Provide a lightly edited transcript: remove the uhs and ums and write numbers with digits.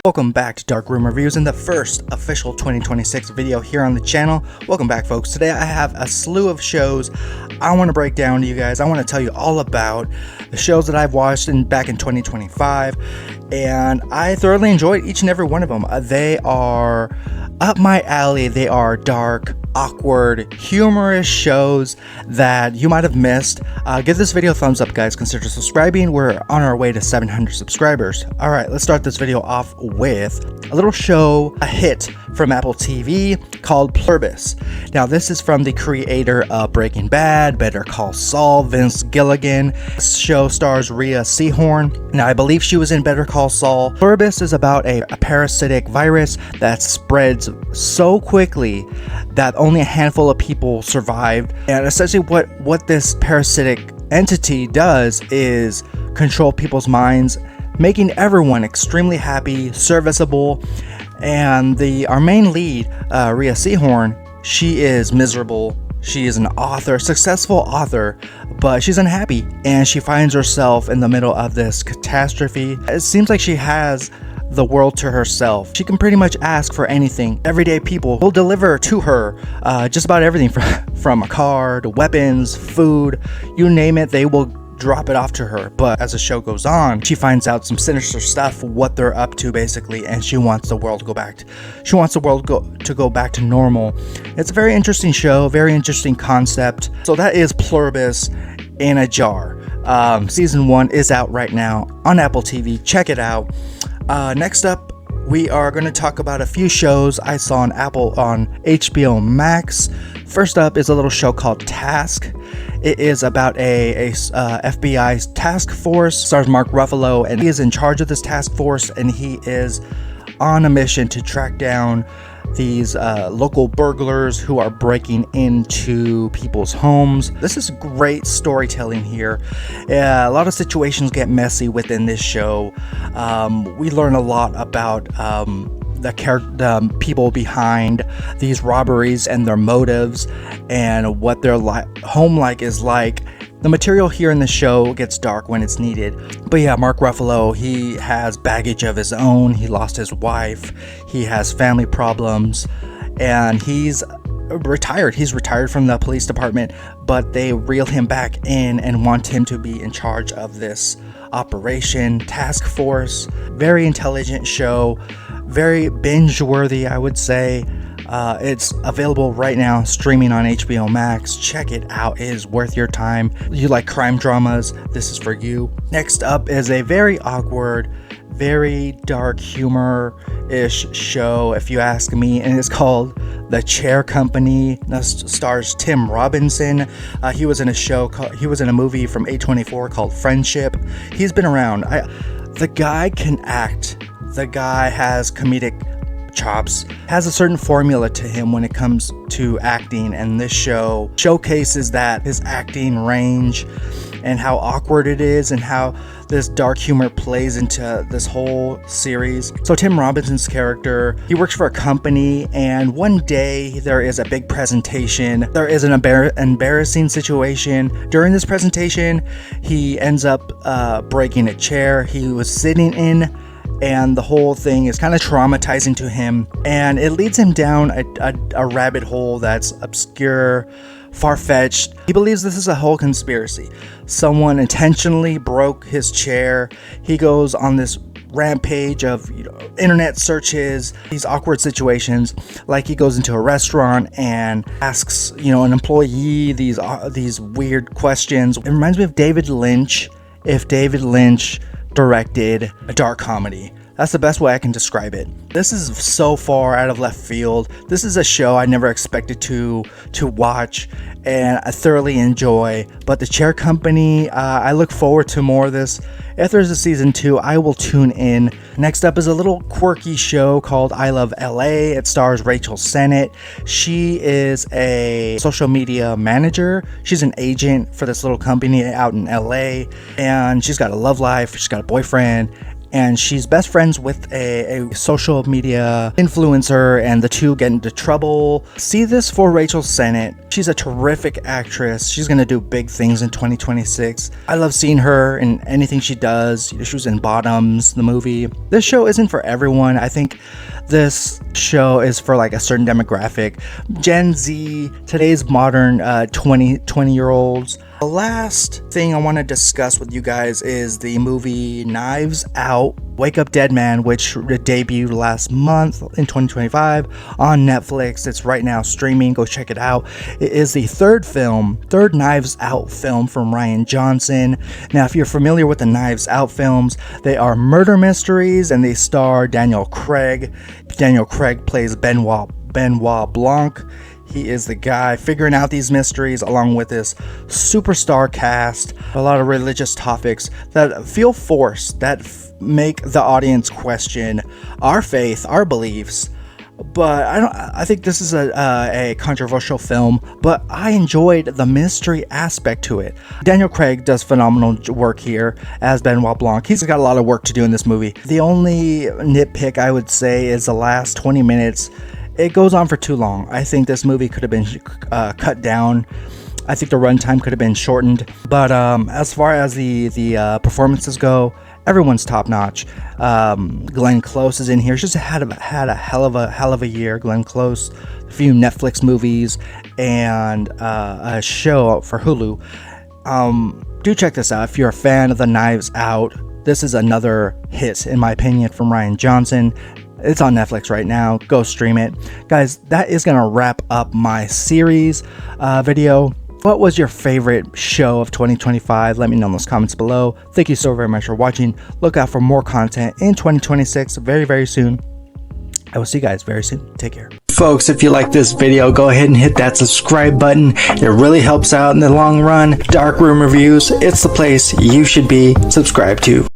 Welcome back to Dark Room Reviews and the first official 2026 video here on the channel. Welcome back, folks. Today I have a slew of shows I want to break down to you guys. I want to tell you all about the shows that I've watched back in 2025, and I thoroughly enjoyed each and every one of them. They are up my alley. They are dark, awkward, humorous shows that you might have missed. Give this video a thumbs up, guys. Consider subscribing. We're on our way to 700 subscribers. All right, let's start this video off with a little show, a hit from Apple TV called Pluribus. Now, this is from the creator of Breaking Bad, Better Call Saul, Vince Gilligan. This show stars Rhea Seehorn. Now, I believe she was in Better Call Saul. Pluribus is about a parasitic virus that spreads so quickly that only a handful of people survived. And essentially what this parasitic entity does is control people's minds, making everyone extremely happy, serviceable. And our main lead, Rhea Seehorn, she is miserable. She is an author, successful author, but she's unhappy, and she finds herself in the middle of this catastrophe. It seems like she has the world to herself. She can pretty much ask for anything. Everyday people will deliver to her just about everything from a car to weapons, food, you name it, they will drop it off to her. But as the show goes on, she finds out some sinister stuff, what they're up to basically, and she wants the world to go back to normal. It's a very interesting show, very interesting concept. So that is Pluribus in a jar. Season 1 is out right now on Apple TV. Check it out. Next up, we are going to talk about a few shows I saw on HBOMax. First up is a little show called Task. It is about a FBI task force. Stars Mark Ruffalo, and he is in charge of this task force, and he is on a mission to track down these local burglars who are breaking into people's homes. This is great storytelling here. A lot of situations get messy within this show. We learn a lot about the people behind these robberies and their motives and what their home life is like. The material here in the show gets dark when it's needed. But yeah, Mark Ruffalo, he has baggage of his own. He lost his wife. He has family problems. And he's retired. He's retired from the police department. But they reel him back in and want him to be in charge of this operation, task force. Very intelligent show. Very binge-worthy, I would say. It's available right now, streaming on HBO Max. Check it out. It is worth your time. You like crime dramas, this is for you. Next up is a very awkward, very dark humor-ish show, if you ask me, and it's called The Chair Company. That stars Tim Robinson. He was in a movie from A24 called Friendship. He's been around. The guy can act. The guy has comedic chops, has a certain formula to him when it comes to acting, and this show showcases that, his acting range and how awkward it is and how this dark humor plays into this whole series. So Tim Robinson's character, he works for a company, and one day there is a big presentation. There is an embarrassing situation. During this presentation, he ends up breaking a chair he was sitting in, and the whole thing is kind of traumatizing to him, and it leads him down a rabbit hole that's obscure, far-fetched. He believes this is a whole conspiracy. Someone intentionally broke his chair. He goes on this rampage of internet searches, these awkward situations, like he goes into a restaurant and asks an employee these weird questions. It reminds me of David Lynch, if David Lynch directed a dark comedy. That's the best way I can describe it. This is so far out of left field. This is a show I never expected to watch, and I thoroughly enjoy. But The Chair Company, I look forward to more of this. If there's a season 2, I will tune in. Next up is a little quirky show called I Love LA. It stars Rachel Sennett. She is a social media manager. She's an agent for this little company out in LA, and she's got a love life. She's got a boyfriend, and she's best friends with a social media influencer, and the two get into trouble. See this for Rachel Sennett. She's a terrific actress. She's gonna do big things in 2026. I love seeing her in anything she does. She was in Bottoms, the movie. This show isn't for everyone. I think this show is for like a certain demographic, Gen Z, today's modern 20-year-olds. The last thing I want to discuss with you guys is the movie Knives Out, Wake Up Deadman, which debuted last month in 2025 on Netflix. It's right now streaming. Go check it out. It is the third Knives Out film from Rian Johnson. Now, if you're familiar with the Knives Out films, they are murder mysteries and they star Daniel Craig. Daniel Craig plays Benoit Blanc. He is the guy figuring out these mysteries along with this superstar cast. A lot of religious topics that feel forced, that make the audience question our faith, our beliefs. But I think this is a controversial film, but I enjoyed the mystery aspect to it. Daniel Craig does phenomenal work here as Benoit Blanc. He's got a lot of work to do in this movie. The only nitpick I would say is the last 20 minutes. It goes on for too long. I think this movie could have been cut down. I think the runtime could have been shortened. But as far as the performances go, everyone's top notch. Glenn Close is in here. She's had a hell of a year. Glenn Close, a few Netflix movies, and a show for Hulu. Do check this out if you're a fan of the Knives Out. This is another hit, in my opinion, from Rian Johnson. It's on Netflix right now. Go stream it. Guys, that is going to wrap up my series video. What was your favorite show of 2025? Let me know in those comments below. Thank you so very much for watching. Look out for more content in 2026 very, very soon. I will see you guys very soon. Take care. Folks, if you like this video, go ahead and hit that subscribe button. It really helps out in the long run. Dark Room Reviews, it's the place you should be subscribed to.